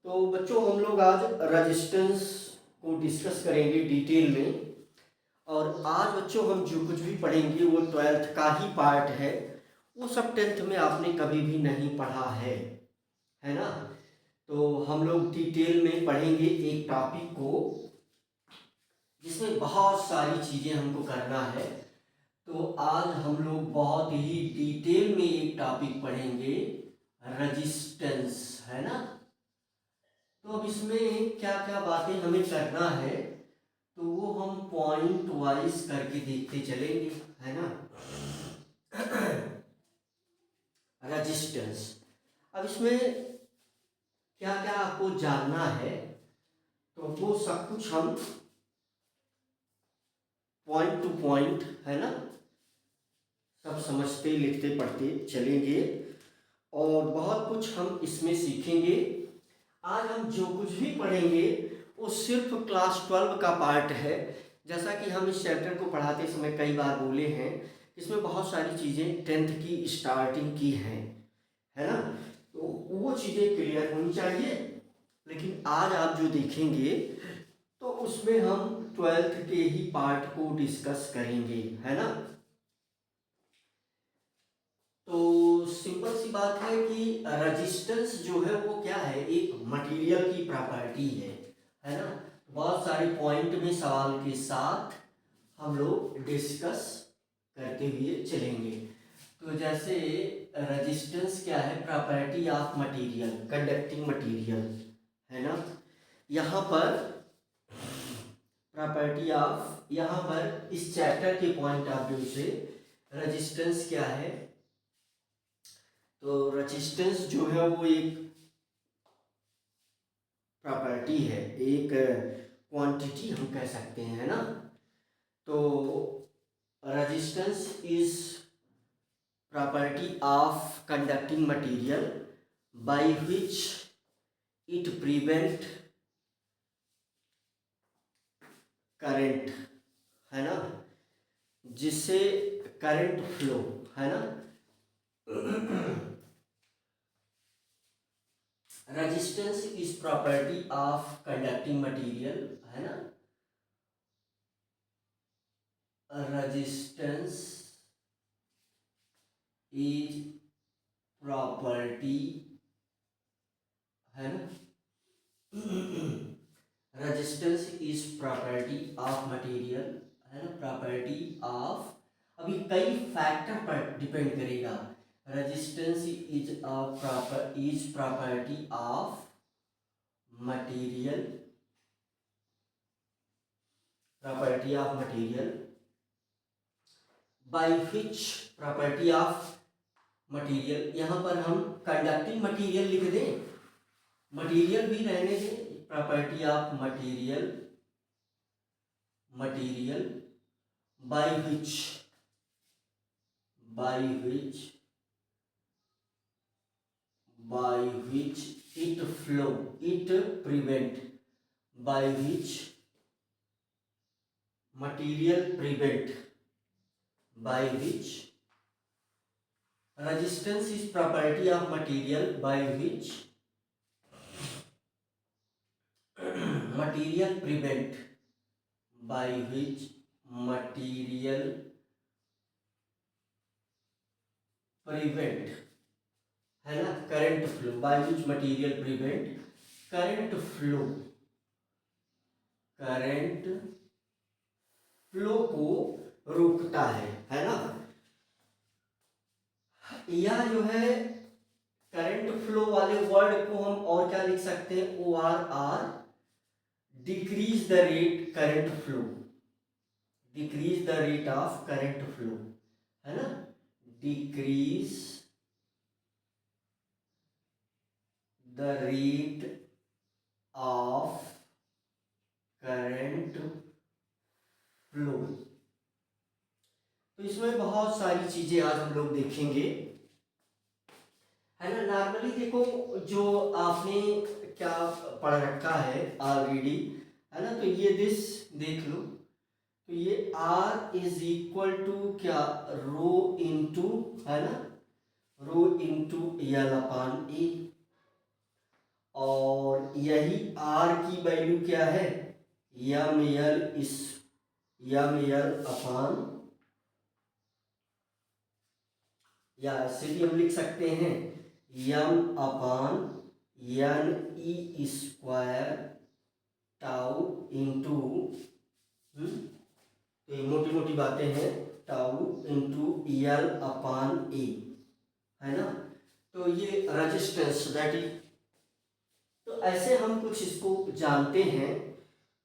तो बच्चों हम लोग आज रेजिस्टेंस को डिस्कस करेंगे डिटेल में। और आज बच्चों हम जो कुछ भी पढ़ेंगे वो ट्वेल्थ का ही पार्ट है। वो सब टेंथ में आपने कभी भी नहीं पढ़ा है ना। तो हम लोग डिटेल में पढ़ेंगे एक टॉपिक को जिसमें बहुत सारी चीज़ें हमको करना है। तो आज हम लोग बहुत ही डिटेल में एक टॉपिक पढ़ेंगे, रेजिस्टेंस, है ना। तो अब इसमें क्या क्या बातें हमें करना है तो वो हम पॉइंट वाइज करके देखते चलेंगे, है ना। रेजिस्टेंस, अब इसमें क्या क्या आपको जानना है तो वो सब कुछ हम पॉइंट टू पॉइंट, है ना, सब समझते लिखते पढ़ते चलेंगे और बहुत कुछ हम इसमें सीखेंगे। आज हम जो कुछ भी पढ़ेंगे वो सिर्फ क्लास 12 का पार्ट है। जैसा कि हम इस चैप्टर को पढ़ाते समय कई बार बोले हैं, इसमें बहुत सारी चीज़ें टेंथ की स्टार्टिंग की हैं, है ना। तो वो चीज़ें क्लियर होनी चाहिए। लेकिन आज आप जो देखेंगे तो उसमें हम ट्वेल्थ के ही पार्ट को डिस्कस करेंगे, है ना। तो सिंपल सी बात है कि रेजिस्टेंस जो है वो क्या है, एक मटेरियल की प्रॉपर्टी है ना। बहुत सारे पॉइंट में सवाल के साथ हम लोग डिस्कस करते हुए चलेंगे। तो जैसे रेजिस्टेंस क्या है, property of material, conducting material, है ना। यहाँ पर प्रॉपर्टी ऑफ, यहाँ पर इस चैप्टर के पॉइंट ऑफ व्यू से रेजिस्टेंस क्या है, तो रेजिस्टेंस जो है वो एक प्रॉपर्टी है, एक क्वांटिटी हम कह सकते हैं, है ना। तो resistance is property of conducting material by which it prevent current, है ना, जिससे करंट फ्लो, है ना। Resistance is property of conducting material, है ना। रेजिस्टेंस इज प्रॉपर्टी, है ना। Resistance is property of material, है ना, प्रॉपर्टी ऑफ, अभी कई फैक्टर पर डिपेंड करेगा। Resistance is property of material, property of material by which, property of material, यहाँ पर हम कंडक्टिंग मटेरियल लिख दें, मटेरियल भी रहने दें, property of material, material by which, by which, by which it flow, it prevent, by which material prevent, by which resistance is property of material by which material prevent, by which material prevent, है ना, current flow, by which material prevent current flow, current flow को रोकता है ना। यह जो है current flow वाले वर्ड को हम और क्या लिख सकते हैं, or, decrease the rate current flow, decrease the rate of current flow, है ना, decrease the rate of current flow. तो इसमें बहुत सारी चीजें आज हम लोग देखेंगे, है ना। नॉर्मली देखो जो आपने क्या पढ़ रखा है ऑलरेडी, है ना, तो ये दिस देख लो, तो ये R इज इक्वल टू क्या, रो इंटू, है ना, रो इंटू एल अपान ए, और और यही आर की वैल्यू क्या है, यम यल अपान, या ऐसे भी हम लिख सकते हैं M upon N E square tau into, तो ये मोटी मोटी बातें हैं, टाउ इंटू यल अपान ए, है ना। तो ये रजिस्टेंस दैट इज, तो ऐसे हम कुछ इसको जानते हैं।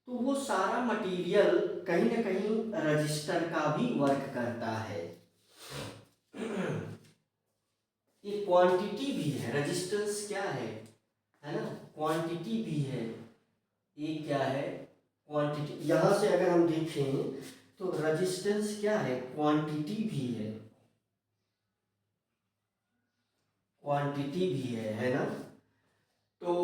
तो वो सारा मटेरियल कहीं ना कहीं रजिस्टर का भी वर्क करता है। ये क्वांटिटी भी है, रेजिस्टेंस क्या है ना, क्वांटिटी भी है। ये क्या है, क्वांटिटी। यहां से अगर हम देखें तो रेजिस्टेंस क्या है, क्वांटिटी भी है, क्वांटिटी भी है ना। तो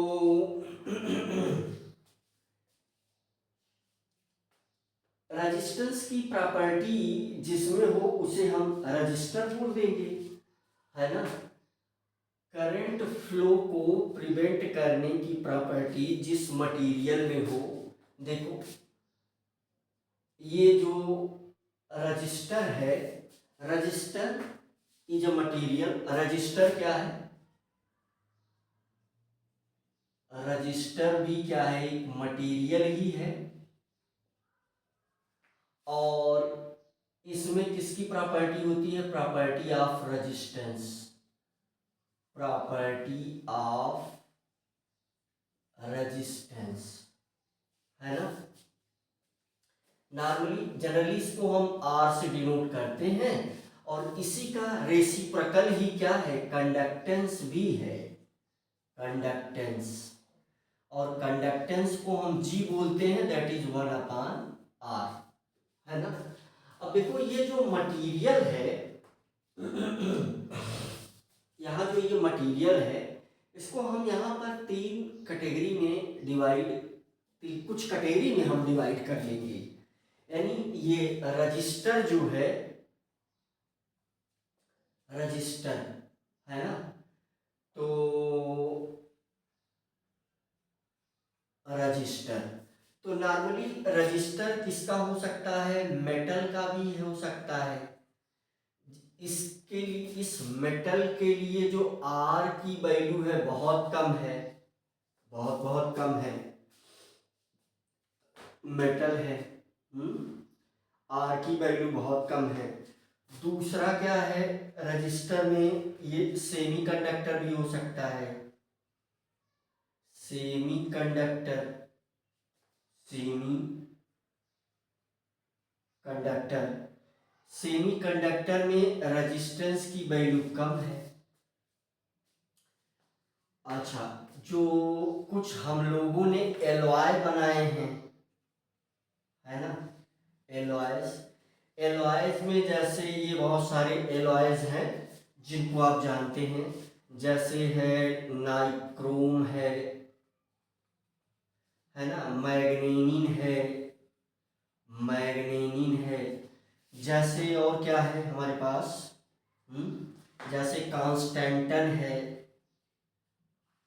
रेजिस्टेंस की प्रॉपर्टी जिसमें हो उसे हम रजिस्टर बोल देंगे, है ना। करंट फ्लो को प्रिवेंट करने की प्रॉपर्टी जिस मटेरियल में हो, देखो ये जो रजिस्टर है, register is a material, register क्या है, रजिस्टर भी क्या है, एक मटेरियल ही है। और इसमें किसकी प्रॉपर्टी होती है, property of resistance, property of resistance, है ना। नॉर्मली जनरली इसको हम आर से डिनोट करते हैं, और इसी का रेसिप्रोकल ही क्या है, कंडक्टेंस भी है, कंडक्टेंस। और कंडक्टेंस को हम जी बोलते हैं, दैट इज 1/r, है ना। अब देखो ये जो मटेरियल है, यहाँ जो ये मटेरियल है, इसको हम यहाँ पर 3 कैटेगरी में डिवाइड, कुछ कैटेगरी में हम डिवाइड कर लेंगे। यानी ये रजिस्टर जो है, रजिस्टर, है ना। तो रजिस्टर, तो नॉर्मली रजिस्टर किसका हो सकता है, मेटल का भी हो सकता है। इसके लिए, इस मेटल के लिए जो आर की वैल्यू है बहुत कम है, बहुत बहुत कम है, मेटल है, आर की वैल्यू बहुत कम है। दूसरा क्या है, रजिस्टर में ये सेमी कंडक्टर भी हो सकता है, semi conductor, semi conductor, semi conductor में रेजिस्टेंस की वैल्यू कम है। अच्छा, जो कुछ हम लोगों ने एलॉय बनाए हैं, है ना, एलॉयज, एलॉयज में जैसे ये बहुत सारे एलॉयज हैं जिनको आप जानते हैं, जैसे है नाइक्रोम है ना, मैग्नीनिन है, मैग्नीनिन है, जैसे और क्या है हमारे पास, जैसे कांस्टेंटन है,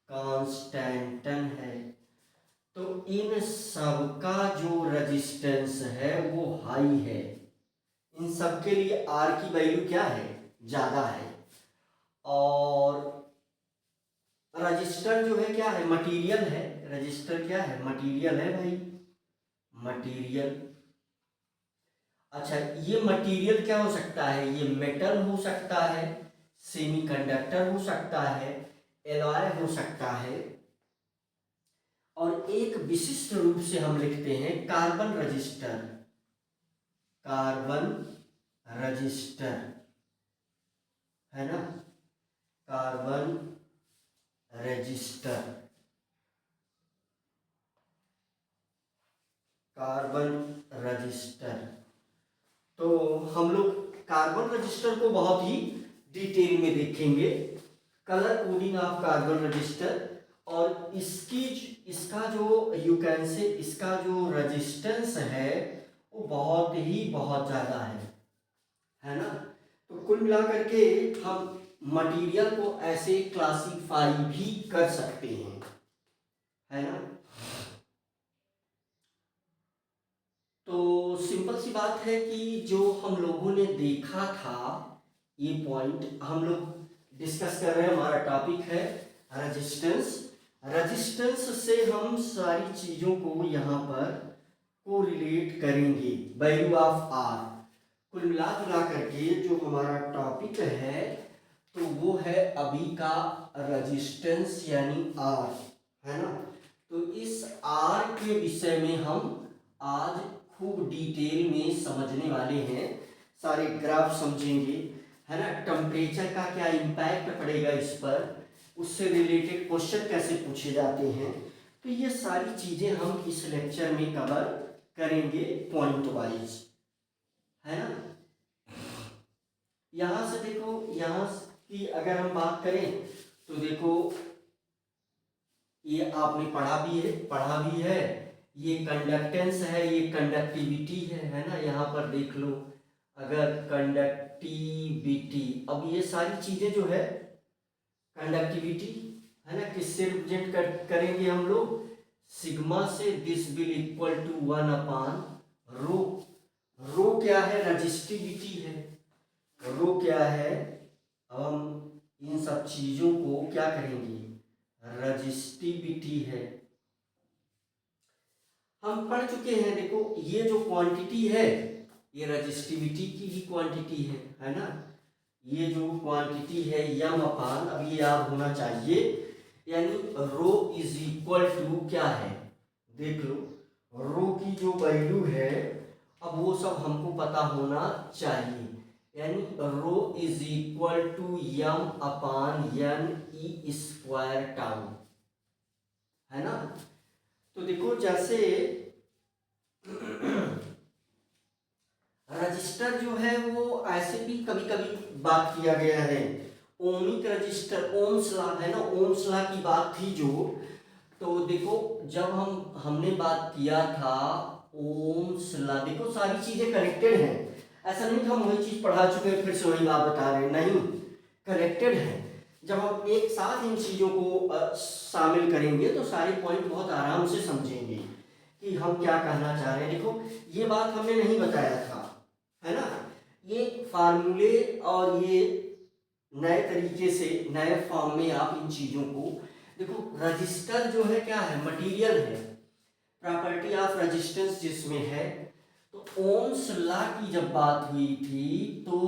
कांस्टेंटन है। तो इन सब का जो रेजिस्टेंस है वो हाई है, इन सब के लिए आर की वैल्यू क्या है, ज्यादा है। और रजिस्टर जो है क्या है, मटेरियल है, रजिस्टर क्या है, मटेरियल है भाई, मटेरियल। अच्छा, ये मटेरियल क्या हो सकता है, ये मेटल हो सकता है, सेमीकंडक्टर हो सकता है, एलॉय हो सकता है, और एक विशिष्ट रूप से हम लिखते हैं कार्बन रजिस्टर, कार्बन रजिस्टर, है ना, कार्बन रजिस्टर, कार्बन रजिस्टर। तो हम लोग कार्बन रजिस्टर को बहुत ही डिटेल में देखेंगे, colour coding of carbon register, और इसका जो यू कैन से, इसका जो रेजिस्टेंस है वो बहुत ज़्यादा है ना। तो कुल मिलाकर के हम मटेरियल को ऐसे क्लासिफाई भी कर सकते हैं, है ना। बात है कि जो हम लोगों ने देखा था, ये पॉइंट हम लोग डिस्कस कर रहे हैं, हमारा टॉपिक है रेजिस्टेंस। रेजिस्टेंस से हम सारी चीज़ों को यहाँ पर कोरिलेट करेंगे, वैल्यू ऑफ आर। कुल मिला जुला करके जो हमारा टॉपिक है तो वो है अभी का रेजिस्टेंस यानी आर, है ना। तो इस आर के विषय में हम आज खूब डिटेल में समझने वाले हैं, सारे ग्राफ समझेंगे, है ना। टेम्परेचर का क्या इम्पैक्ट पड़ेगा इस पर, उससे रिलेटेड क्वेश्चन कैसे पूछे जाते हैं, तो ये सारी चीज़ें हम इस लेक्चर में कवर करेंगे पॉइंट वाइज, है ना। यहाँ से देखो, यहाँ की अगर हम बात करें तो देखो ये आपने पढ़ा भी है, ये कंडक्टेंस है, ये कंडक्टिविटी है ना। यहाँ पर देख लो, अगर कंडक्टिविटी, अब ये सारी चीजें जो है कंडक्टिविटी, है ना, किससे रिप्रेजेंट करेंगे हम लोग, सिग्मा से। दिस विल इक्वल टू 1/रो। रो क्या है, रजिस्टिविटी है। रो क्या है, अब हम इन सब चीजों को क्या करेंगे, रजिस्टिविटी है। हम पढ़ चुके हैं, देखो ये जो क्वांटिटी है ये रजिस्टिविटी की ही क्वांटिटी है ना। ये जो क्वांटिटी है यम अपान, अब ये याद होना चाहिए, यानी रो इज इक्वल टू क्या है, देख लो रो की जो वैल्यू है, अब वो सब हमको पता होना चाहिए, यानी rho is equal to M upon N E square tau, है ना। तो देखो जैसे रजिस्टर जो है वो ऐसे भी कभी कभी बात किया गया है, ओमिक रजिस्टर, ओम्स लॉ है ना, ओम्स लॉ की बात थी जो, तो देखो जब हमने बात किया था ओम्स लॉ, देखो सारी चीजें कनेक्टेड हैं, ऐसा नहीं कि हम वही चीज पढ़ा चुके हैं फिर से वही बात बता रहे हैं, नहीं, कनेक्टेड है। जब हम एक साथ इन चीजों को शामिल करेंगे तो सारे पॉइंट बहुत आराम से समझेंगे कि हम क्या कहना चाह रहे हैं। देखो ये बात हमने नहीं बताया था, है ना, ये फार्मूले और ये नए तरीके से नए फॉर्म में आप इन चीजों को देखो। रजिस्टर जो है क्या है, मटेरियल है, प्रॉपर्टी ऑफ रेजिस्टेंस जिसमें है। तो ओम्स लॉ की जब बात हुई थी तो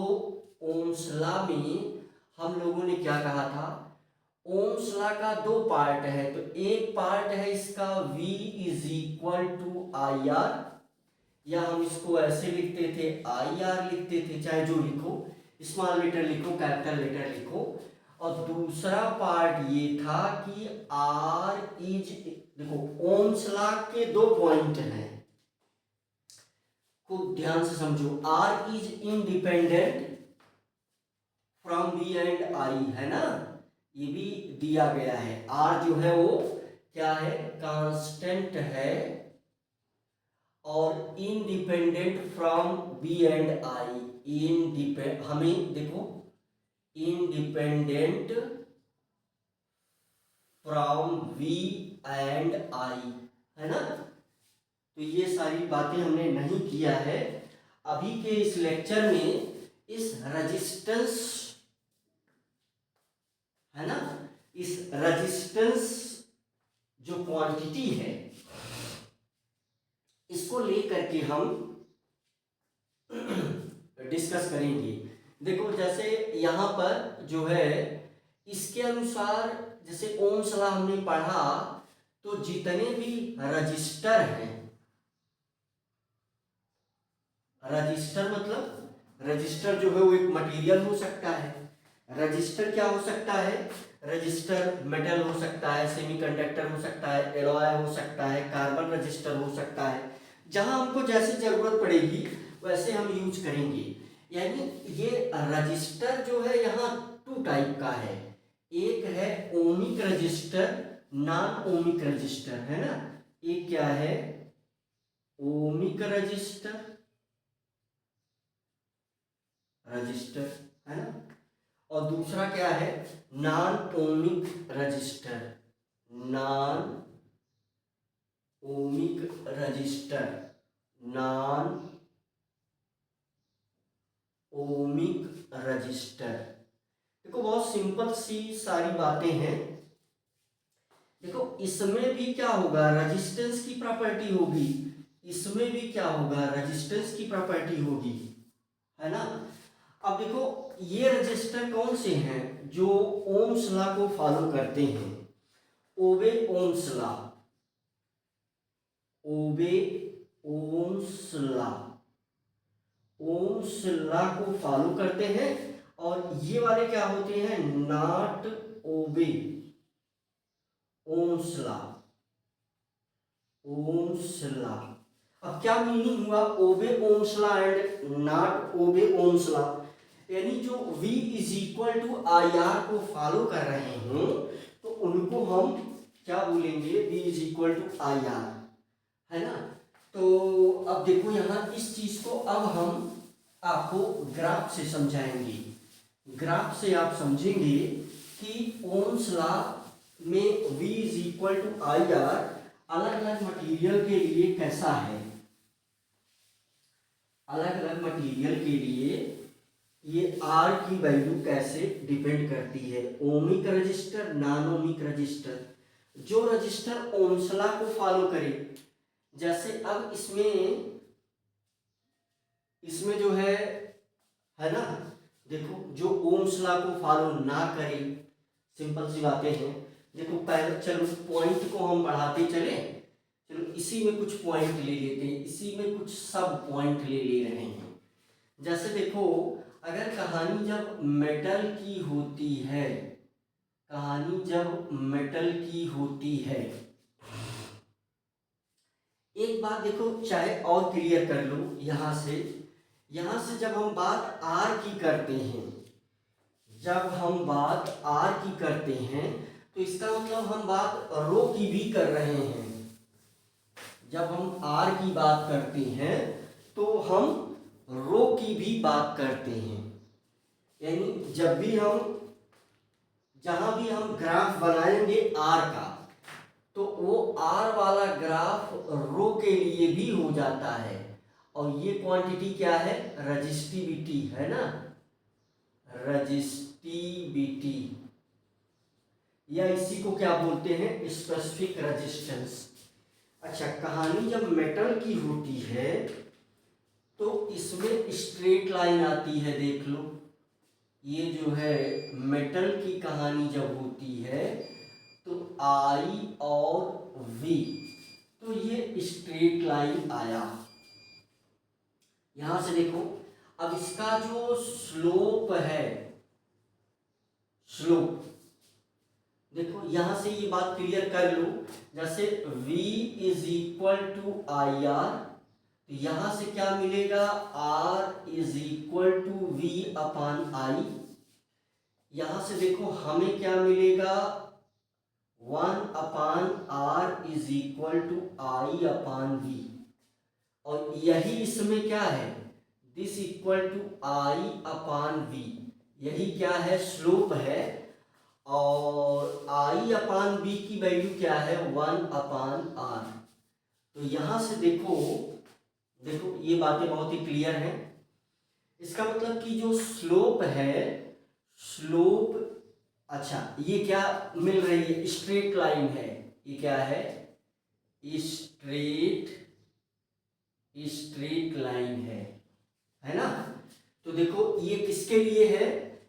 ओम्स लॉ में हम लोगों ने क्या कहा था, ओम्स लॉ का दो पार्ट है, तो एक पार्ट है इसका V is equal to I R, या हम इसको ऐसे लिखते थे आई आर लिखते थे, चाहे जो लिखो, स्मॉल लेटर लिखो कैपिटल लेटर लिखो। और दूसरा पार्ट ये था कि आर इज, देखो ओम्स लॉ के दो पॉइंट हैं, खूब ध्यान से समझो, R is independent from B and I, है ना, ये भी दिया गया है। आर जो है वो क्या है, कांस्टेंट है और independent from B and I, हमें देखो independent from V and I, है ना। तो ये सारी बातें हमने नहीं किया है अभी के इस लेक्चर में। इस रेजिस्टेंस, है ना, इस रेजिस्टेंस जो क्वांटिटी है इसको लेकर के हम डिस्कस करेंगे। देखो जैसे यहाँ पर जो है इसके अनुसार, जैसे ओम्स लॉ हमने पढ़ा, तो जितने भी रजिस्टर हैं, रजिस्टर मतलब रजिस्टर जो है वो एक मटेरियल हो सकता है। रजिस्टर क्या हो सकता है, रजिस्टर मेटल हो सकता है, सेमीकंडक्टर हो सकता है, एलॉय हो सकता है, कार्बन रजिस्टर हो सकता है। जहां हमको जैसी जरूरत पड़ेगी वैसे हम यूज करेंगे। यानी ये रजिस्टर जो है यहाँ टू टाइप का है, एक है ohmic register, non ohmic register, है ना। एक क्या है, ओमिक रजिस्टर, है ना, और दूसरा क्या है, non ohmic register, non ohmic register, non ohmic register. देखो बहुत सिंपल सी सारी बातें हैं। देखो इसमें भी क्या होगा, रेजिस्टेंस की प्रॉपर्टी होगी, इसमें भी क्या होगा, रेजिस्टेंस की प्रॉपर्टी होगी, है ना। अब देखो ये रजिस्टर कौन से हैं जो ओम्स लॉ को फॉलो करते हैं, obey Ohm's law, obey Ohm's law, Ohm's law को फॉलो करते हैं। और ये वाले क्या होते हैं, not obey Ohm's law, Ohm's law. अब क्या मीनिंग हुआ, obey Ohm's law and not obey Ohm's law, यानी जो V is equal to I R को फॉलो कर रहे हैं तो उनको हम क्या बोलेंगे, V is equal to I R, है ना। तो अब देखो यहाँ इस चीज को अब हम आपको ग्राफ से समझाएंगे। ग्राफ से आप समझेंगे कि ओम्स लॉ में V is equal to I R अलग अलग मटेरियल के लिए कैसा है, अलग अलग मटेरियल के लिए ये R की वैल्यू कैसे डिपेंड करती है। Ohmic register, non ohmic register, जो रजिस्टर ओम्स लॉ को फॉलो करे, जैसे अब इसमें जो है ना, देखो जो ओम्स लॉ को फॉलो ना करे, सिंपल सी बातें हैं। देखो पहले चलो पॉइंट को हम बढ़ाते चले, चलो इसी में कुछ पॉइंट ले लेते हैं, इसी में कुछ सब पॉइंट ले रहे हैं। जैसे देखो अगर कहानी जब मेटल की होती है, कहानी जब मेटल की होती है, एक बात देखो चाहे और क्लियर कर लो, यहां से जब हम बात आर की करते हैं, जब हम बात आर की करते हैं तो इसका मतलब हम बात रो की भी कर रहे हैं। जब हम आर की बात करते हैं तो हम रो की भी बात करते हैं, यानी जब भी हम जहां भी हम ग्राफ बनाएंगे आर का, तो वो आर वाला ग्राफ रो के लिए भी हो जाता है। और ये क्वांटिटी क्या है, रजिस्टिविटी, है ना, रजिस्टिविटी, या इसी को क्या बोलते हैं, स्पेसिफिक रेजिस्टेंस। अच्छा, कहानी जब मेटल की होती है तो इसमें स्ट्रेट लाइन आती है, देख लो ये जो है मेटल की कहानी जब होती है तो आई और वी, तो ये स्ट्रेट लाइन आया। यहां से देखो अब इसका जो स्लोप है, स्लोप देखो यहां से ये बात क्लियर कर लो, जैसे v is equal to I R, तो यहां से क्या मिलेगा, r is equal to v upon I. यहां से देखो हमें क्या मिलेगा, 1 upon r is equal to I upon v। और यही इसमें क्या है, this equal to I upon v, यही क्या है, स्लोप है। और आई अपान बी की वैल्यू क्या है, 1 अपान आर। तो यहां से देखो ये बातें बहुत ही क्लियर हैं। इसका मतलब कि जो स्लोप है, स्लोप, अच्छा ये क्या मिल रही है, स्ट्रेट लाइन है, ये क्या है, स्ट्रेट लाइन है ना। तो देखो ये किसके लिए है,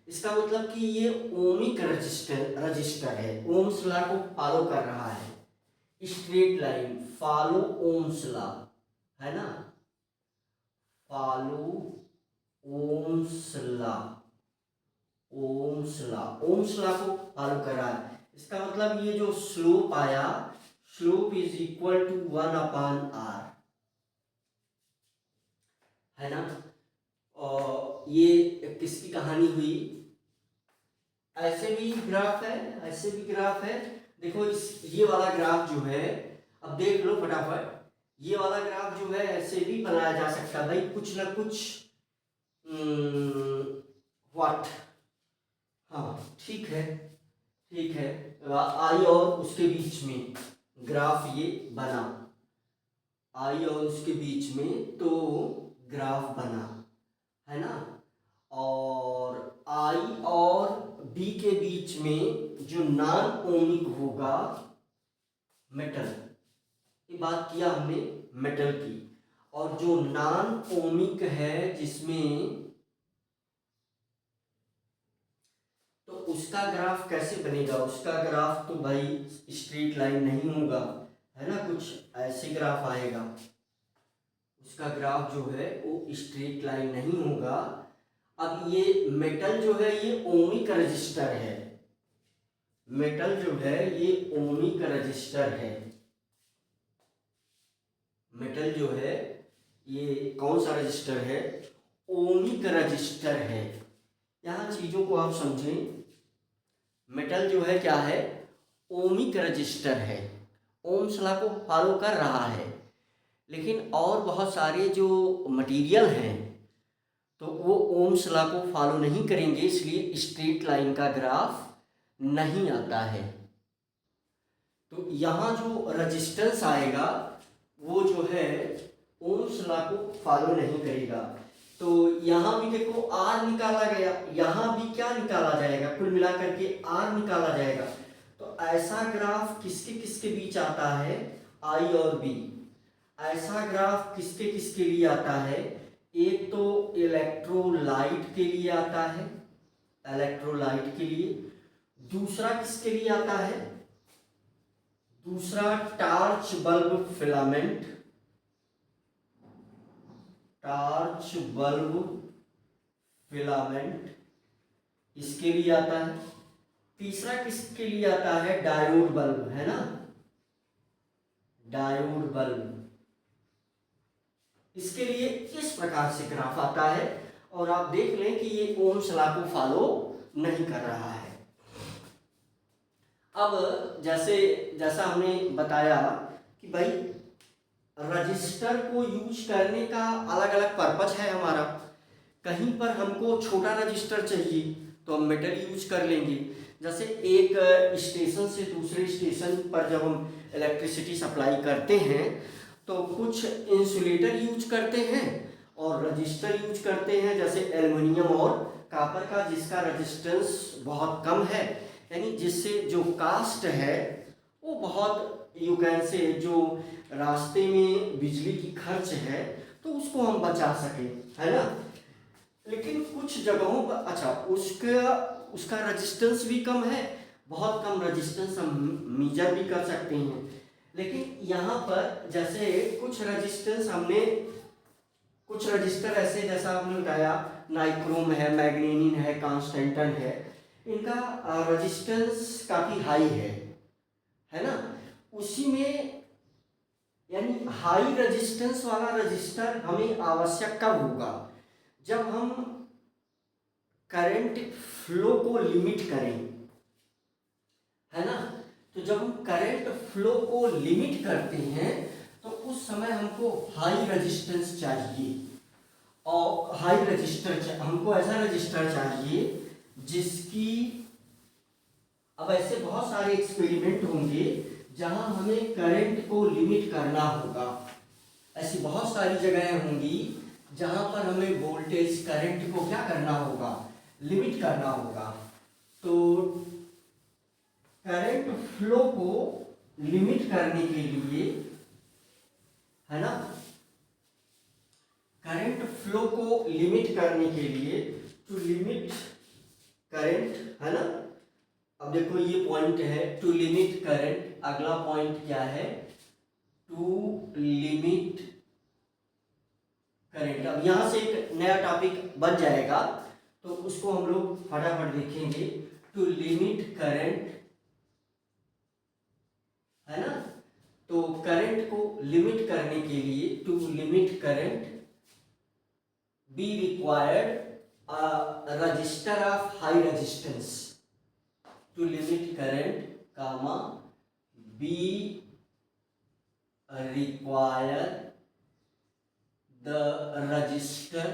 इसका मतलब कि ये ओमिक रजिस्टर है, ओम्स लॉ को फॉलो कर रहा है, straight line, follow Ohm's law, है ना, follow Ohm's law, Ohm's law, Ohm's law को फॉलो कर रहा है। इसका मतलब ये जो स्लोप आया, slope is equal to 1 upon R, है ना। और ये किसकी कहानी हुई, ऐसे भी ग्राफ है, ऐसे भी ग्राफ है। देखो ये वाला ग्राफ जो है, अब देख लो फटाफट, ये वाला ग्राफ जो है ऐसे भी बनाया जा सकता है भाई, कुछ ना कुछ व्हाट, हाँ ठीक है, ठीक है, आई और उसके बीच में ग्राफ ये बना, आई और उसके बीच में तो ग्राफ बना, है ना। और आई और बी के बीच में जो नॉन ओमिक होगा मेटल, ये बात किया हमने मेटल की। और जो नॉन ओमिक है जिसमें, तो उसका ग्राफ कैसे बनेगा? उसका ग्राफ तो भाई स्ट्रेट लाइन नहीं होगा, है ना, कुछ ऐसे ग्राफ आएगा। उसका ग्राफ जो है वो स्ट्रेट लाइन नहीं होगा। अब ये मेटल जो है ये ओमिक रजिस्टर है, मेटल जो है ये ओमिक रजिस्टर है। मेटल जो है ये कौन सा रजिस्टर है? ओमिक रजिस्टर है। यहाँ चीजों को आप समझें, मेटल जो है क्या है? ओमिक रजिस्टर है, ओम्स लॉ को फॉलो कर रहा है। लेकिन और बहुत सारे जो मटेरियल हैं तो वो ओम्स लॉ को फॉलो नहीं करेंगे, इसलिए स्ट्रेट लाइन का ग्राफ नहीं आता है। तो यहाँ जो रजिस्टेंस आएगा वो जो है ओम्स लॉ को फॉलो नहीं करेगा। तो यहाँ भी देखो आर निकाला गया, यहाँ भी क्या निकाला जाएगा? कुल मिलाकर के आर निकाला जाएगा। तो ऐसा ग्राफ किसके किसके बीच आता है? आई और बी। ऐसा ग्राफ किसके किसके लिए आता है? एक तो इलेक्ट्रोलाइट के लिए आता है, इलेक्ट्रोलाइट के लिए। दूसरा किसके लिए आता है? दूसरा torch bulb filament, torch bulb filament इसके लिए आता है। तीसरा किसके लिए आता है? डायोड बल्ब, है ना, डायोड बल्ब। इसके लिए इस प्रकार से ग्राफ आता है और आप देख लें कि ये ओम्स लॉ को फॉलो नहीं कर रहा है। अब जैसा हमने बताया कि भाई रजिस्टर को यूज करने का अलग अलग पर्पज है हमारा। कहीं पर हमको छोटा रजिस्टर चाहिए तो हम मेटल यूज कर लेंगे। जैसे एक स्टेशन से दूसरे स्टेशन पर जब हम इलेक्ट्रिसिटी सप्लाई करते हैं तो कुछ इंसुलेटर यूज करते हैं और रजिस्टर यूज करते हैं, जैसे एल्युमिनियम और कॉपर का, जिसका रेजिस्टेंस बहुत कम है, यानी जिससे जो कास्ट है वो बहुत, यू कैन से, जो रास्ते में बिजली की खर्च है तो उसको हम बचा सकें, है ना। लेकिन कुछ जगहों पर अच्छा उसका रेजिस्टेंस भी कम है, बहुत कम रेजिस्टेंस हम मेजर भी कर सकते हैं। लेकिन यहाँ पर जैसे कुछ रेजिस्टेंस हमने, कुछ रजिस्टर ऐसे जैसा आपने बताया नाइक्रोम है, मैग्नीनियन है, कांस्टेंटन है, इनका रेजिस्टेंस काफ़ी हाई है ना। उसी में यानी हाई रेजिस्टेंस वाला रजिस्टर हमें आवश्यक कब होगा? जब हम करंट फ्लो को लिमिट करें, है ना। तो जब हम करंट फ्लो को लिमिट करते हैं तो उस समय हमको हाई रेजिस्टेंस चाहिए और हाई रजिस्टर हमको ऐसा रजिस्टर चाहिए जिसकी, अब ऐसे बहुत सारे एक्सपेरिमेंट होंगे जहां हमें करंट को लिमिट करना होगा। ऐसी बहुत सारी जगहें होंगी जहां पर हमें वोल्टेज करंट को क्या करना होगा? लिमिट करना होगा। तो करंट फ्लो को लिमिट करने के लिए, है ना, करंट फ्लो को लिमिट करने के लिए, टू लिमिट करंट, है ना। अब देखो ये पॉइंट है टू लिमिट करंट, अगला पॉइंट क्या है? To limit current. अब यहां से एक नया टॉपिक बन जाएगा तो उसको हम लोग फटाफट देखेंगे। टू लिमिट करंट, है ना। तो करंट को लिमिट करने के लिए, to limit current be required register of high resistance. To limit current comma be require the register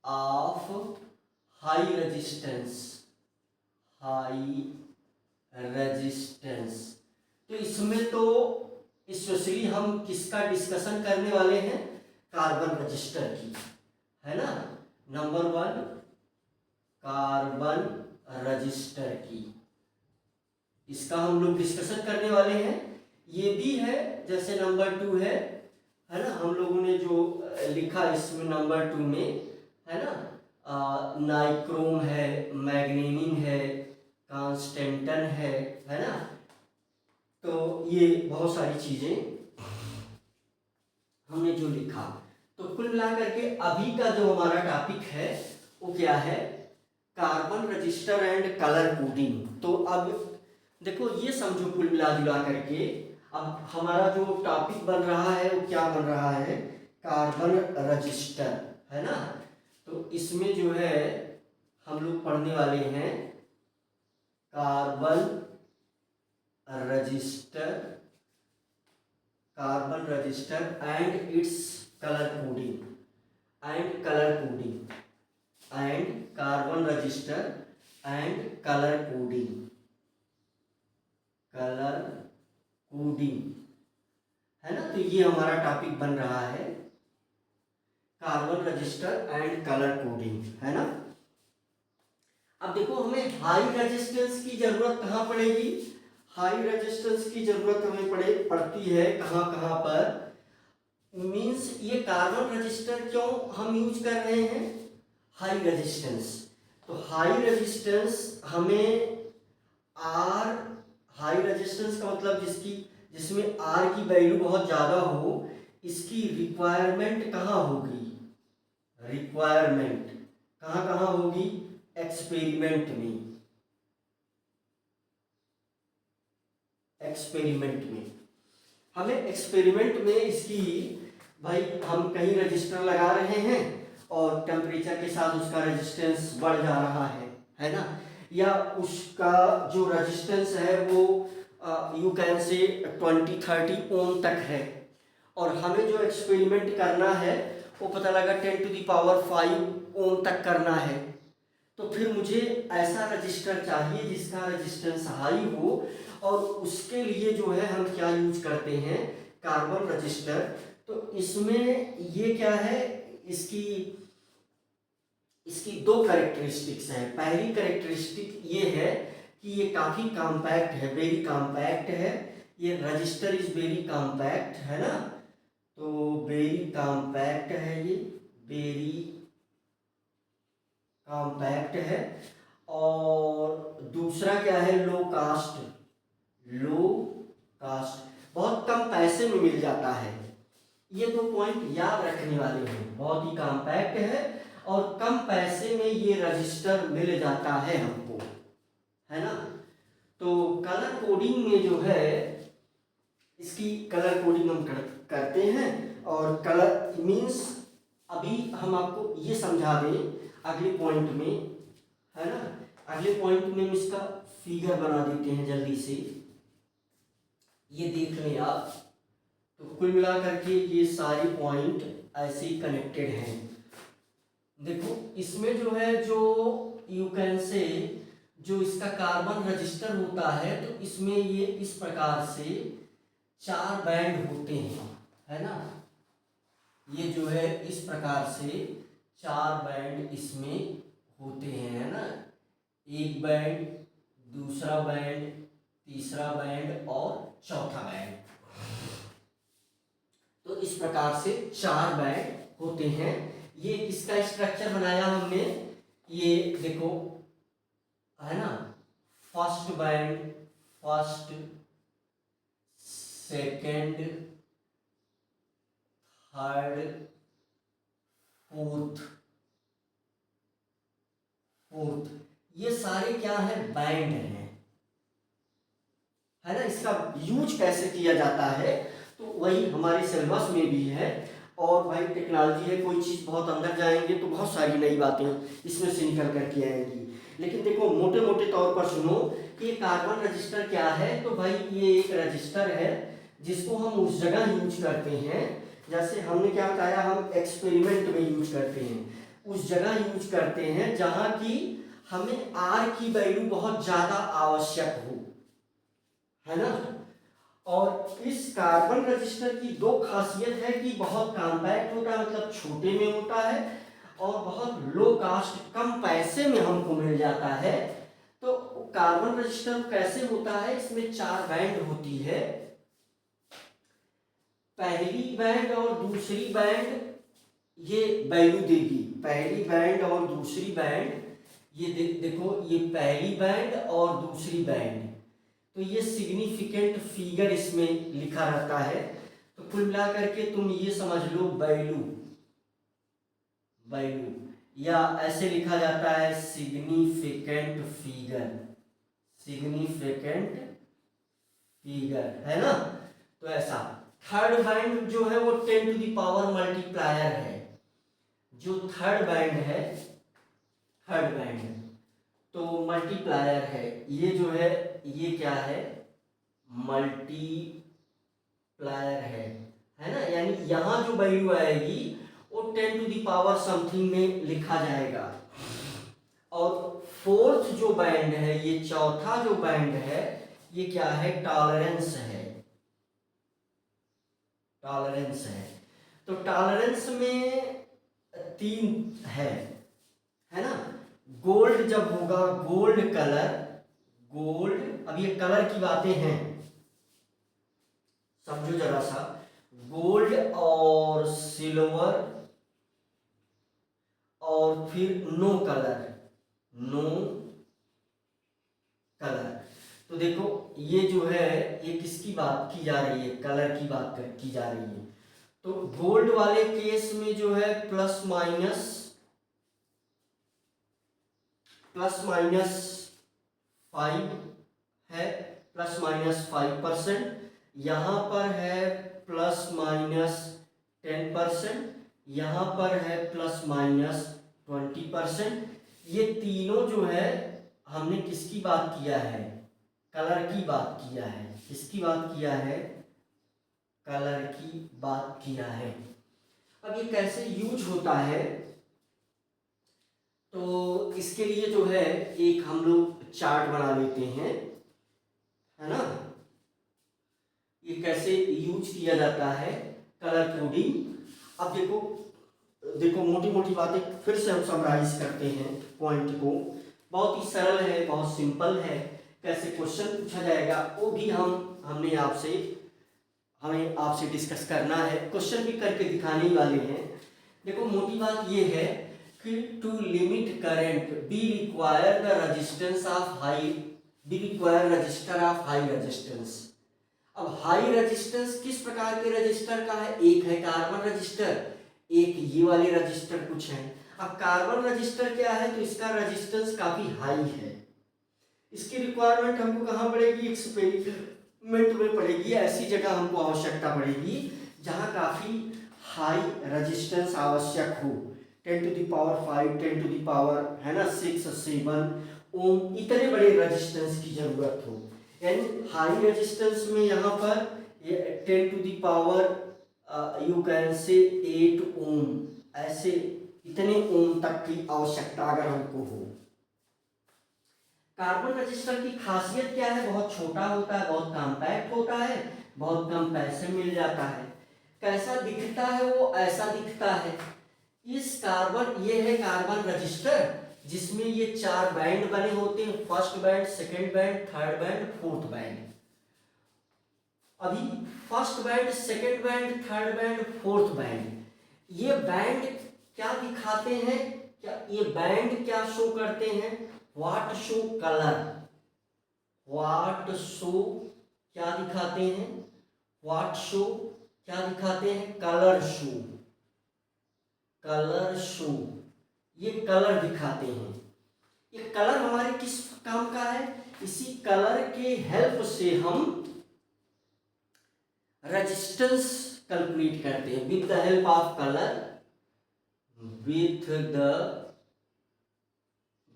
of high resistance, तो इसमें तो स्पेशली हम किसका डिस्कशन करने वाले हैं, कार्बन रजिस्टर की, है ना। नंबर 1 कार्बन रजिस्टर की, इसका हम लोग डिस्कशन करने वाले हैं। ये भी है जैसे नंबर 2 है ना, हम लोगों ने जो लिखा इसमें नंबर 2 में, है ना, नाइक्रोम है, मैग्नीनियम है, कांस्टेंटन है ना। तो ये बहुत सारी चीजें हमने जो लिखा, तो कुल मिलाकर के अभी का जो हमारा टॉपिक है वो क्या है, carbon register and colour coding. तो अब देखो ये समझो कुल मिला जुला करके अब हमारा जो टॉपिक बन रहा है वो क्या बन रहा है, कार्बन रजिस्टर, है ना। तो इसमें जो है हम लोग पढ़ने वाले हैं carbon register, carbon register and its colour coding, and colour coding, and carbon register and colour coding, colour coding, है ना। तो ये हमारा टॉपिक बन रहा है carbon register and colour coding, है ना। अब देखो हमें हाई रेजिस्टेंस की जरूरत कहाँ पड़ेगी, हाई रेजिस्टेंस की जरूरत हमें पड़ती है कहाँ कहाँ पर, मींस ये कार्बन रजिस्टर क्यों हम यूज कर रहे हैं, हाई रेजिस्टेंस। तो हाई रेजिस्टेंस हमें आर, हाई रेजिस्टेंस का मतलब जिसमें आर की वैल्यू बहुत ज़्यादा हो, इसकी रिक्वायरमेंट कहाँ होगी, रिक्वायरमेंट कहाँ कहाँ होगी, एक्सपेरिमेंट में, एक्सपेरिमेंट में हमें एक्सपेरिमेंट में इसकी, भाई हम कहीं रजिस्टर लगा रहे हैं और टेम्परेचर के साथ उसका रेजिस्टेंस बढ़ जा रहा है ना, या उसका जो रेजिस्टेंस है वो यू कैन से 20-30 ओम तक है, और हमें जो एक्सपेरिमेंट करना है वो पता लगा 10⁵ ओम तक करना है। तो फिर मुझे ऐसा रजिस्टर चाहिए जिसका रेजिस्टेंस हाई हो, और उसके लिए जो है हम क्या यूज करते हैं, कार्बन रजिस्टर। तो इसमें ये क्या है, इसकी दो कैरेक्टरिस्टिक्स हैं। पहली कैरेक्टरिस्टिक ये है कि ये काफ़ी कॉम्पैक्ट है, वेरी कॉम्पैक्ट है, ये रजिस्टर इज वेरी कॉम्पैक्ट, है ना। तो वेरी कॉम्पैक्ट है, ये वेरी कॉम्पैक्ट है। और दूसरा क्या है, लो कास्ट, लो कास्ट, बहुत कम पैसे में मिल जाता है। ये दो पॉइंट याद रखने वाले हैं, बहुत ही कॉम्पैक्ट है और कम पैसे में ये रजिस्टर मिल जाता है हमको, है ना। तो कलर कोडिंग में जो है इसकी कलर कोडिंग हम करते हैं, और कलर मीन्स अभी हम आपको ये समझा दें अगले पॉइंट में, है ना। अगले पॉइंट में हम इसका फिगर बना देते हैं जल्दी से, ये देख लें आप। तो कुल मिलाकर के ये सारी पॉइंट ऐसे ही कनेक्टेड हैं। देखो इसमें जो है, जो यू कैन से जो इसका कार्बन रजिस्टर होता है, तो इसमें ये इस प्रकार से 4 बैंड होते हैं, है ना। ये जो है इस प्रकार से 4 बैंड इसमें होते हैं, है ना। एक बैंड, दूसरा बैंड, तीसरा बैंड और चौथा बैंड। तो इस प्रकार से 4 बैंड होते हैं। ये किसका स्ट्रक्चर बनाया हमने, ये देखो, है ना। First band, first, second, third, fourth, ये सारे क्या है, बैंड हैं, है ना। इसका यूज कैसे किया जाता है तो वही हमारे सिलेबस में भी है, और भाई टेक्नोलॉजी है, कोई चीज़ बहुत अंदर जाएंगे तो बहुत सारी नई बातें इसमें से निकल करके आएंगी। लेकिन देखो मोटे मोटे तौर पर सुनो कि कार्बन रजिस्टर क्या है। तो भाई ये एक रजिस्टर है जिसको हम उस जगह यूज करते हैं, जैसे हमने क्या बताया, हम एक्सपेरिमेंट में यूज करते हैं, उस जगह यूज करते हैं जहाँ की हमें आर की वैल्यू बहुत ज़्यादा आवश्यक हो, है ना। और इस कार्बन रजिस्टर की दो खासियत है कि बहुत कॉम्पैक्ट होता है, मतलब छोटे में होता है, और बहुत लो कास्ट, कम पैसे में हमको मिल जाता है। तो कार्बन रजिस्टर कैसे होता है, इसमें 4 बैंड होती है। पहली बैंड और दूसरी बैंड ये वैल्यू देगी, पहली बैंड और दूसरी बैंड, ये देखो ये पहली बैंड और दूसरी बैंड, तो ये सिग्निफिकेंट फिगर इसमें लिखा रहता है। तो कुल मिला करके तुम ये समझ लो वैल्यू, वैल्यू या ऐसे लिखा जाता है सिग्निफिकेंट फिगर, सिग्निफिकेंट फिगर है ना। तो ऐसा थर्ड बैंड जो है वो 10 टू द पावर मल्टीप्लायर है, जो थर्ड बैंड है, थर्ड बैंड तो मल्टीप्लायर है, ये जो है ये क्या है, मल्टीप्लायर है ना। यानी यहाँ जो वैल्यू आएगी वो 10 टू द पावर समथिंग में लिखा जाएगा। और फोर्थ जो बैंड है, ये चौथा जो बैंड है, ये क्या है, टॉलरेंस है, टॉलरेंस है। तो टॉलरेंस में 3 है ना। गोल्ड जब होगा, गोल्ड कलर, गोल्ड, अब ये कलर की बातें हैं, समझो जरा सा, गोल्ड और सिल्वर और फिर नो कलर, नो कलर। तो देखो ये जो है ये किसकी बात की जा रही है, कलर की बात की जा रही है। तो गोल्ड वाले केस में जो है प्लस माइनस 5 है, +-5%, यहाँ पर है +-10%, यहाँ पर है +-20%। ये तीनों जो है हमने किसकी बात किया है, कलर की बात किया है, किसकी बात किया है, कलर की बात किया है। अब ये कैसे यूज होता है, तो इसके लिए जो है एक हम लोग चार्ट बना लेते हैं, है ना। ये कैसे यूज किया जाता है कलर कोडिंग। अब देखो देखो मोटी मोटी बातें फिर से हम समराइज करते हैं पॉइंट को। बहुत ही सरल है, बहुत सिंपल है। कैसे क्वेश्चन पूछा जाएगा वो भी हमें आपसे डिस्कस करना है, क्वेश्चन भी करके दिखाने वाले हैं। देखो मोटी बात ये है कि to limit current be require the resistance of high, be require register of high resistance. अब हाई रेजिस्टेंस किस प्रकार के रजिस्टर का है, एक है कार्बन रजिस्टर, एक ये वाले रजिस्टर कुछ है। अब कार्बन रजिस्टर क्या है, तो इसका रेजिस्टेंस काफी हाई है, इसकी रिक्वायरमेंट हमको कहाँ पड़ेगी, एक्सपेरिमेंट में पड़ेगी। ऐसी जगह हमको आवश्यकता पड़ेगी जहाँ काफी हाई रेजिस्टेंस आवश्यक हो, 10 to the power 5, 10 to the power है ना 6 7 ओम, इतने बड़े रेजिस्टेंस की जरूरत हो। यानी हाई रेजिस्टेंस में यहाँ पर 10 to the power you can say 8 ओम, ऐसे इतने ओम तक की आवश्यकता अगर हमको हो। कार्बन रजिस्टर की खासियत क्या है, बहुत छोटा होता है, बहुत कॉम्पैक्ट होता है, बहुत कम पैसे मिल जाता है। कैसा दिखता है, वो ऐसा दिखता है। इस कार्बन, ये है कार्बन रजिस्टर जिसमें ये 4 बैंड बने होते हैं, first band, second band, third band, fourth band. अभी first band, second band, third band, fourth band, ये बैंड क्या दिखाते हैं, क्या ये बैंड क्या शो करते हैं, what show colour, what show क्या दिखाते हैं, व्हाट शो क्या दिखाते हैं, कलर शो, कलर शो, ये कलर दिखाते हैं। ये कलर हमारे किस काम का है, इसी कलर के हेल्प से हम रेजिस्टेंस कैलकुलेट करते हैं, with the help of colour,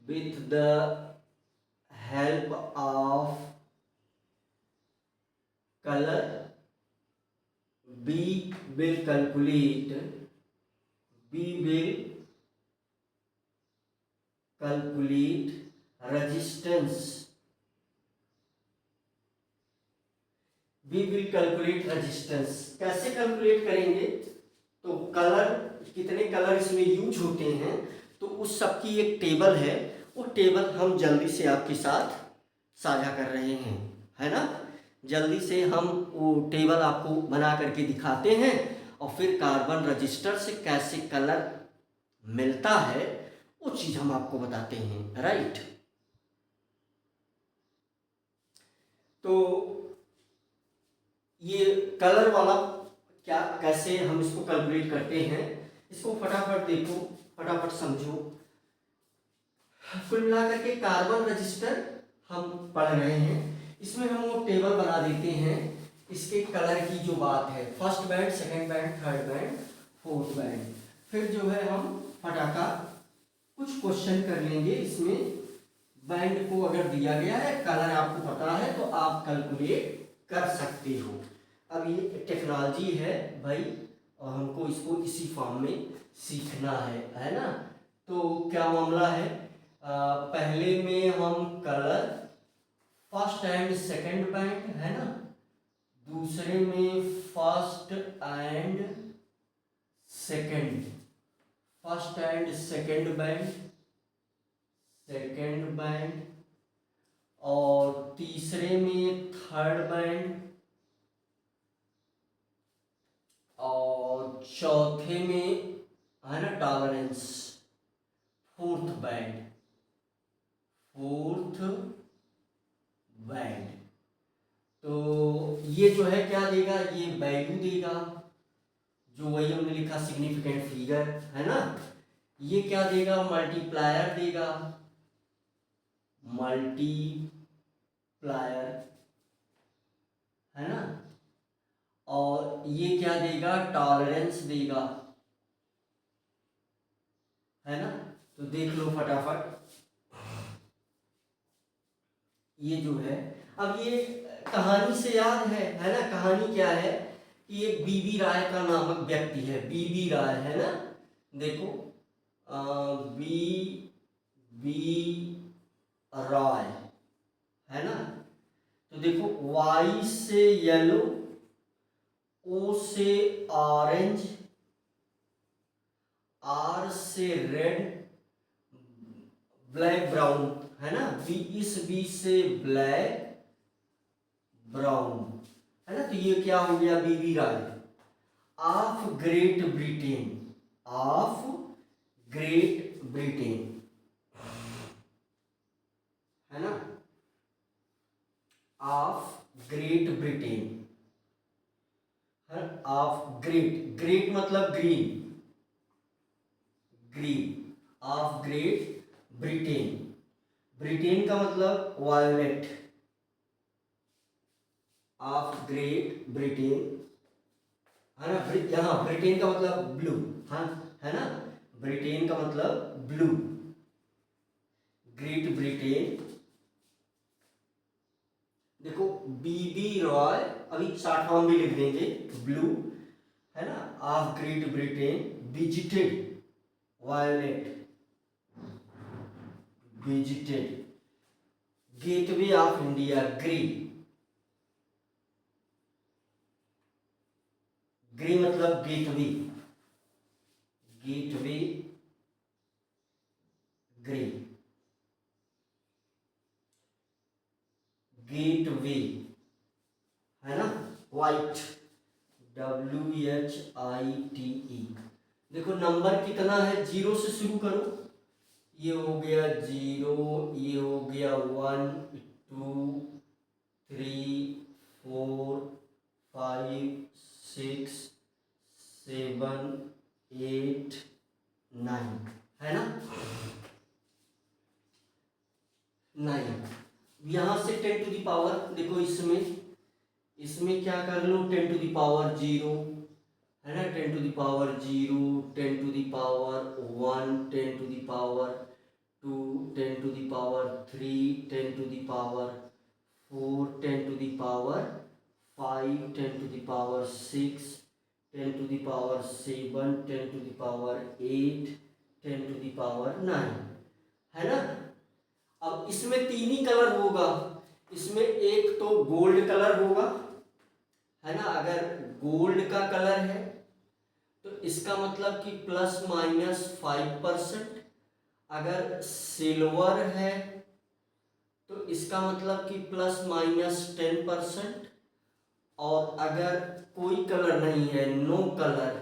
with the help of color we will calculate resistance we will calculate resistance. कैसे कैलकुलेट करेंगे, तो कलर, कितने कलर इसमें यूज होते हैं, तो उस सब की एक टेबल है, वो टेबल हम जल्दी से आपके साथ साझा कर रहे हैं, है ना। जल्दी से हम वो टेबल आपको बना करके दिखाते हैं, और फिर कार्बन रजिस्टर से कैसे कलर मिलता है वो चीज़ हम आपको बताते हैं, राइट। तो ये कलर वाला क्या, कैसे हम इसको कैलकुलेट करते हैं, इसको फटाफट देखो, फटाफट समझो। कुल मिलाकर के कार्बन रजिस्टर हम पढ़ रहे हैं, इसमें हम वो टेबल बना देते हैं इसके कलर की जो बात है, first band, second band, third band, fourth band. फिर जो है हम फटाका कुछ क्वेश्चन कर लेंगे इसमें। बैंड को अगर दिया गया है, कलर आपको पता है, तो आप कैलकुलेट कर सकते हो। अब ये टेक्नोलॉजी है भाई, और हमको इसको इसी फॉर्म में सीखना है ना। तो क्या मामला है, पहले में हम colour first and second band, है ना, दूसरे में first and second, first and second band, second band, और तीसरे में थर्ड बैंड, और चौथे में है ना tolerance, fourth band, fourth band. तो ये जो है क्या देगा, ये वैल्यू देगा, जो वही हमने लिखा सिग्निफिकेंट फिगर, है ना। ये क्या देगा, मल्टीप्लायर देगा, मल्टीप्लायर, है ना। और ये क्या देगा, टॉलरेंस देगा, है ना। तो देख लो फटाफट, ये जो है, अब ये कहानी से याद है ना। कहानी क्या है कि एक बीबी राय का नामक व्यक्ति है, बीबी राय, है ना। देखो बी बी राय, है ना। तो देखो, वाई से येलो, ओ से ऑरेंज, आर से रेड, ब्लैक ब्राउन, है ना। बी, इस बी से ब्लैक ब्राउन, है ना। तो ये क्या हो गया, BB ROY of Great Britain, of Great Britain, है ना, ऑफ ग्रेट ब्रिटेन, है, ऑफ ग्रेट, ग्रेट मतलब green, green, of Great Britain, Britain का मतलब वायलेट, ऑफ ग्रेट ब्रिटेन, है ना। यहाँ ब्रिटेन का मतलब ब्लू, हाँ, है ना, ब्रिटेन का मतलब ब्लू, ग्रेट ब्रिटेन। देखो बीबी रॉय, अभी शॉर्ट फॉर्म भी लिख देंगे, ब्लू, है ना, of Great Britain visited, violet, visited, gateway of India, grey, grey मतलब गेटवे, गेटवे ग्रे, गेटवे, है ना, वाइट, WHITE। देखो नंबर कितना है, जीरो से शुरू करो, ये हो गया जीरो, ये हो गया 1 2 3 4 5 6 7 8 9, है ना, 9। यहाँ से 10 टू द पावर, देखो इसमें क्या कर लो, 10 टू द पावर 0, है ना, 10 to the power 0, 10 to the power 1, 10 to the power 2, 10 to the power 3, 10 to the power 4, 10 to the power 5, 10 to the power 6, 10 to the power 7, 10 to the power 8, 10 to the power 9, है ना। अब इसमें तीन ही colour होगा, इसमें एक तो gold colour होगा, है ना। अगर गोल्ड का कलर है तो इसका मतलब कि ±5%। अगर सिल्वर है तो इसका मतलब कि ±10%। और अगर कोई कलर नहीं है, नो कलर,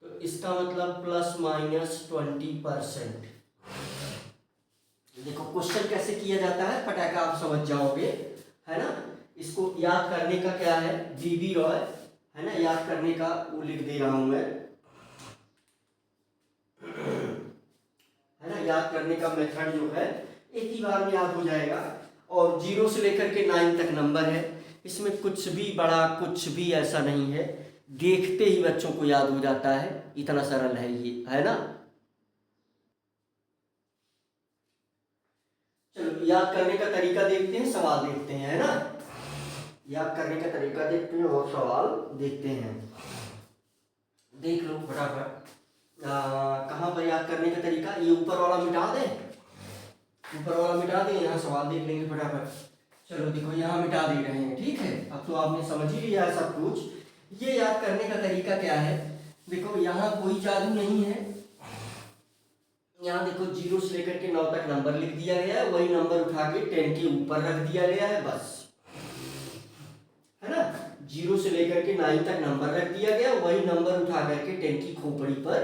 तो इसका मतलब ±20%। देखो क्वेश्चन कैसे किया जाता है फटाका आप समझ जाओगे, है ना। इसको याद करने का क्या है, बीबी रॉय, है ना, याद करने का वो लिख दे रहा हूं मैं, है ना। याद करने का मेथड जो है एक ही बार में याद हो जाएगा। और 0 से लेकर के 9 तक नंबर है, इसमें कुछ भी बड़ा कुछ भी ऐसा नहीं है, देखते ही बच्चों को याद हो जाता है, इतना सरल है ये, है ना। चलो याद करने का तरीका देखते हैं, सवाल देखते हैं, है ना। याद करने का तरीका देखते हैं और सवाल देखते हैं। देख लो फटाफट, कहाँ पर याद करने का तरीका, ये ऊपर वाला मिटा दें, ऊपर वाला मिटा दें, यहाँ सवाल देख लेंगे फटाफट। चलो देखो यहाँ मिटा दे रहे हैं, ठीक है। अब तो आपने समझ ही लिया है सब कुछ। ये याद करने का तरीका क्या है, देखो यहाँ कोई जादू नहीं है। यहाँ देखो 0 से लेकर के 9 तक नंबर लिख दिया गया है, वही नंबर उठा के 10 के ऊपर रख दिया गया है, बस, है ना। 0 से लेकर के 9 तक नंबर रख दिया गया, वही नंबर उठा करके 10 की खोपड़ी पर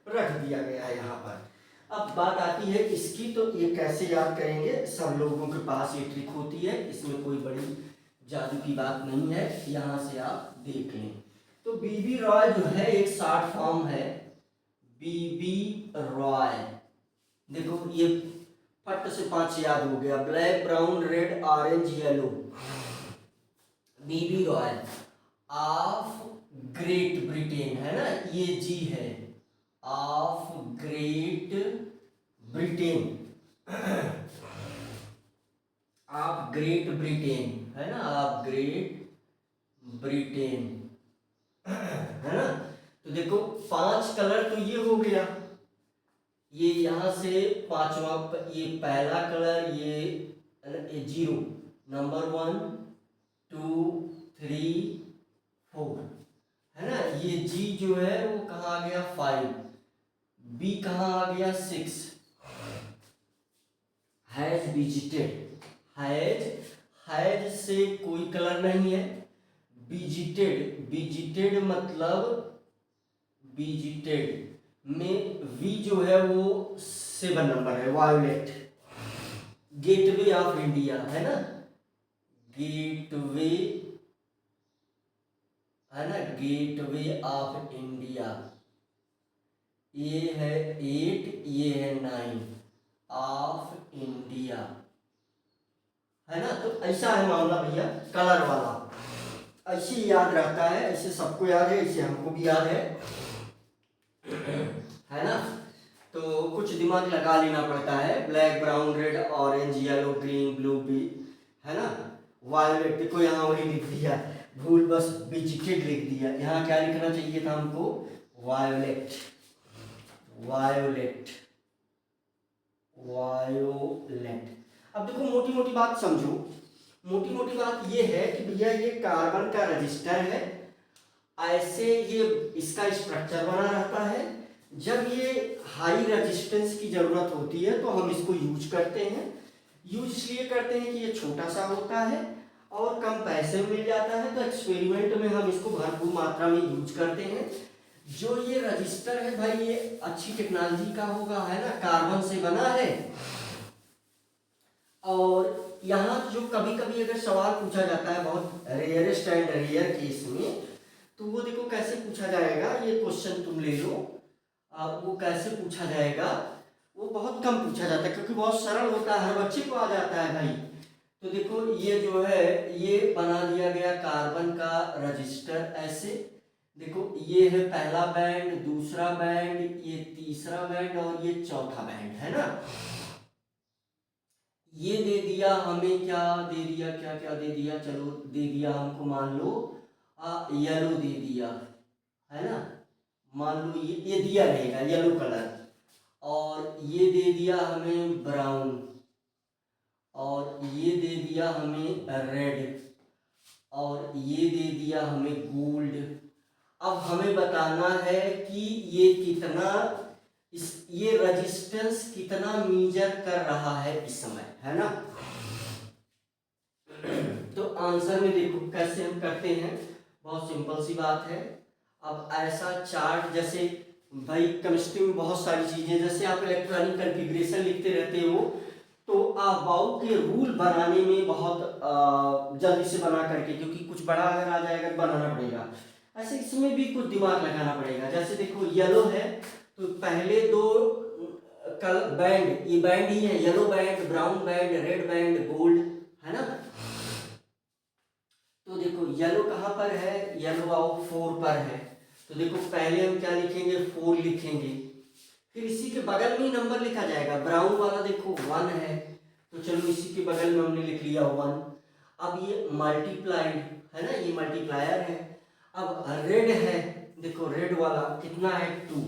रख दिया गया है यहाँ पर। अब बात आती है इसकी, तो ये कैसे याद करेंगे, सब लोगों के पास ये ट्रिक होती है, इसमें कोई बड़ी जादू की बात नहीं है, यहाँ से आप देख लें। तो बीबी रॉय जो है एक शॉर्ट फॉर्म है, बीबी रॉय। देखो ये फट से 5 याद हो गया, black brown red orange yellow, BB Roy of Great Britain, है ना, ये जी है, of Great Britain, of Great Britain, है ना, ऑफ ग्रेट ब्रिटेन, है ना। तो देखो 5 कलर तो ये हो गया, ये यहां से 5वां, ये पहला कलर, ये 0, नंबर 1 2 3 4, है ना। ये जी जो है वो कहाँ आ गया 5, बी कहाँ आ गया 6, हैज विजिटेड, हैज से कोई कलर नहीं है, विजिटेड, विजिटेड मतलब विजिटेड में वी जो है वो 7 नंबर है, वायोलेट, गेटवे ऑफ इंडिया, है ना, गेटवे, है ना, गेटवे ऑफ इंडिया, ये है 8, ये है 9, ऑफ इंडिया, है ना। तो ऐसा है मामला भैया, कलर वाला ऐसे याद रहता है, ऐसे सबको याद है, ऐसे हमको भी याद है ना। तो कुछ दिमाग लगा लेना पड़ता है, black brown red orange yellow green blue B, है ना, वायलेट, देखो यहाँ वही लिख दिया, भूल बस विजिटेड लिख दिया, यहाँ क्या लिखना चाहिए था हमको, वायोलेट, वायोलेट, वायोलेट। अब देखो मोटी मोटी बात समझो, मोटी मोटी बात ये है कि भैया ये कार्बन का रजिस्टर है, ऐसे ये इसका स्ट्रक्चर बना रहता है, जब ये हाई रेजिस्टेंस की ज़रूरत होती है तो हम इसको यूज करते हैं। यूज इसलिए करते हैं कि ये छोटा सा होता है और कम पैसे में मिल जाता है, तो एक्सपेरिमेंट में हम इसको भरपूर मात्रा में यूज करते हैं। जो ये रजिस्टर है भाई ये अच्छी टेक्नोलॉजी का होगा, है ना, कार्बन से बना है। और यहाँ जो कभी कभी अगर सवाल पूछा जाता है बहुत रेयरेस्ट एंड रेयर केस में, तो वो देखो कैसे पूछा जाएगा, ये क्वेश्चन तुम ले लो, वो कैसे पूछा जाएगा, वो बहुत कम पूछा जाता है क्योंकि बहुत सरल होता है, हर बच्चे को आ जाता है भाई। तो देखो ये जो है ये बना दिया गया कार्बन का रजिस्टर ऐसे, देखो ये है पहला बैंड, दूसरा बैंड, ये तीसरा बैंड और ये चौथा बैंड, है ना। ये दे दिया हमें, क्या दे दिया, क्या क्या दे दिया, चलो दे दिया हमको, मान लो येलो दे दिया, है ना, मान लो ये दिया रहेगा येलो कलर, और ये दे दिया हमें ब्राउन, और ये दे दिया हमें रेड, और ये दे दिया हमें गोल्ड। अब हमें बताना है कि ये कितना ये रेजिस्टेंस कितना मीजर कर रहा है इस समय, है ना। तो आंसर में देखो कैसे हम करते हैं, बहुत सिंपल सी बात है। अब ऐसा चार्ट, जैसे भाई केमिस्ट्री में बहुत सारी चीजें, जैसे आप इलेक्ट्रॉनिक कॉन्फ़िगरेशन लिखते रहते हो तो आप बाउ के रूल बनाने में बहुत जल्दी से बना करके, क्योंकि कुछ बड़ा अगर आ जाएगा तो बनाना पड़ेगा, ऐसे इसमें भी कुछ दिमाग लगाना पड़ेगा। जैसे देखो येलो है तो पहले दो कलर बैंड, ये बैंड ही है, yellow band, brown band, red band, gold, है ना। तो देखो येलो कहाँ पर है, येलो आओ 4 पर है, तो देखो पहले हम क्या लिखेंगे, 4 लिखेंगे, फिर इसी के बगल में ही नंबर लिखा जाएगा। ब्राउन वाला देखो 1 है, तो चलो इसी के बगल में हमने लिख लिया 1। अब ये मल्टीप्लाइड है ना, ये मल्टीप्लायर है। अब रेड है, देखो रेड वाला कितना है 2,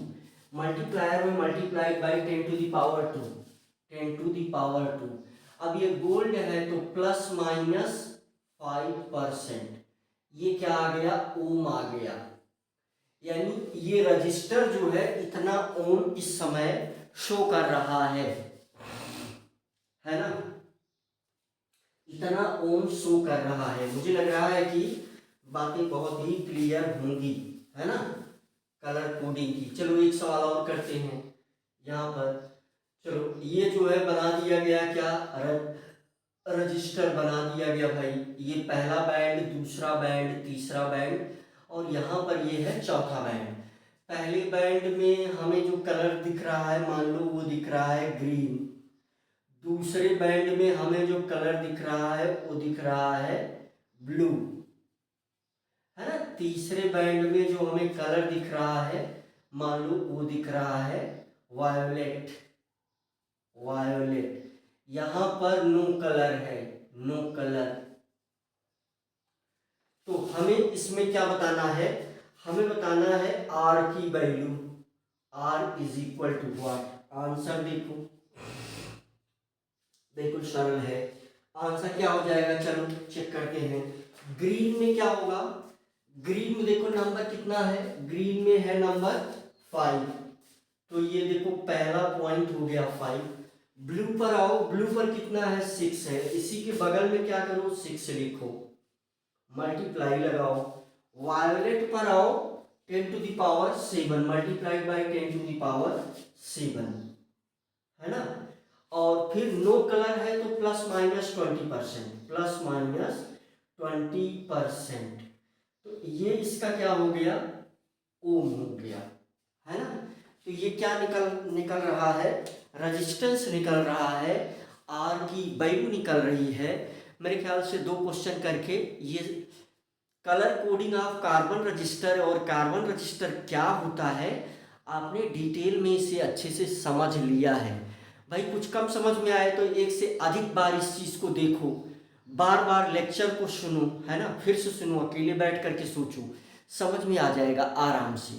मल्टीप्लायर में multiplied by 10 to the power 2, 10 to the power 2। अब ये गोल्ड है तो प्लस माइनस 5%, ये क्या आ गया, ओम आ गया। यानी ये रजिस्टर जो है इतना ओम इस समय शो कर रहा है ना, इतना ओम शो कर रहा है। मुझे लग रहा है कि बातें बहुत ही क्लियर होंगी, है ना, कलर कोडिंग की। चलो एक सवाल और करते हैं यहाँ पर। चलो ये जो है बना दिया गया, क्या रजिस्टर बना दिया गया भाई। ये पहला बैंड, दूसरा बैंड, तीसरा बैंड, और यहाँ पर ये है चौथा बैंड। पहले बैंड में हमें जो कलर दिख रहा है मान लो वो दिख रहा है ग्रीन, दूसरे बैंड में हमें जो कलर दिख रहा है वो दिख रहा है ब्लू, है ना। तीसरे बैंड में जो हमें कलर दिख रहा है मान लो वो दिख रहा है वायोलेट, वायोलेट। यहां पर नो कलर है, नो कलर। तो हमें इसमें क्या बताना है, हमें बताना है आर की value, R is equal to what. Answer देखो बिल्कुल सरल है, आंसर क्या हो जाएगा, चलो चेक करते हैं। ग्रीन में क्या होगा, ग्रीन में देखो नंबर कितना है, ग्रीन में है नंबर 5, तो ये देखो पहला पॉइंट हो गया 5। ब्लू पर आओ, ब्लू पर कितना है 6 है, इसी के बगल में क्या करो 6 लिखो, मल्टीप्लाई लगाओ। वायोलेट पर आओ 10 to the power 7 multiplied by 10 to the power 7, है ना। और फिर नो कलर है तो प्लस माइनस 20%, प्लस माइनस 20%, तो ये इसका क्या हो गया, ओम हो गया, है ना। तो ये क्या निकल रहा है, रेजिस्टेंस निकल रहा है, आर की वैल्यू निकल रही है। मेरे ख्याल से 2 क्वेश्चन करके ये colour coding of carbon register और कार्बन रजिस्टर क्या होता है आपने डिटेल में इसे अच्छे से समझ लिया है। भाई कुछ कम समझ में आए तो एक से अधिक बार इस चीज़ को देखो, बार बार लेक्चर को सुनो, है ना, फिर से सुनो, अकेले बैठ करके सोचो, समझ में आ जाएगा आराम से।